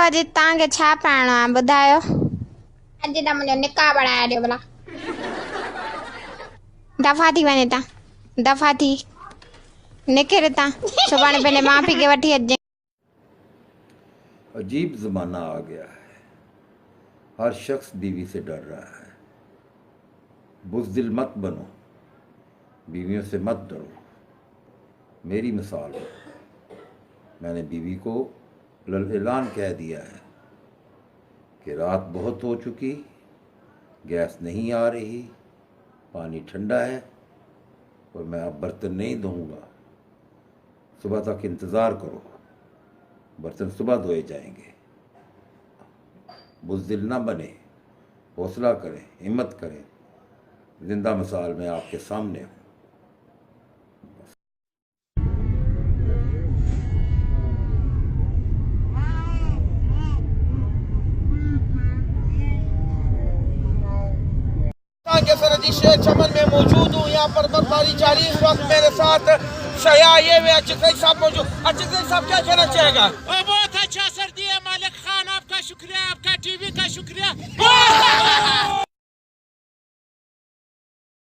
अॼु तव्हांखे छा पाइणो आहे ॿुधायो? अॼु त मुंहिंजो निकाह पढ़ाए ॾियो भला। दफ़ा थी वञे ता, दफ़ा थी निकिर ता, सुभाणे पंहिंजे माउ पीउ खे वठी अचिजांइ। अजीब ज़माना आ गया है, हर शख्स बीवी से डर रहा है। बुज़दिल मत बनो, बीवियों से मत डरो। मेरी मिसाल है, मैंने बीवी को ऐलान कह दिया है कि रात बहुत हो चुकी, गैस नहीं आ रही, पानी ठंडा है और मैं अब बर्तन नहीं धोऊंगा, सुबह तक इंतज़ार करो, बर्तन सुबह धोए जाएंगे। बुज़दिल ना बने, हौसला करें, हिम्मत करें। जिंदा मिसाल में आपके सामने हूँ। सरहदी शेर चमन में मौजूद हूँ। यहाँ पर बर्फबारी जारी है। इस वक्त मेरे साथ शया ये वे अचित साहब मौजूद। अचित साहब क्या कहना चाहेगा?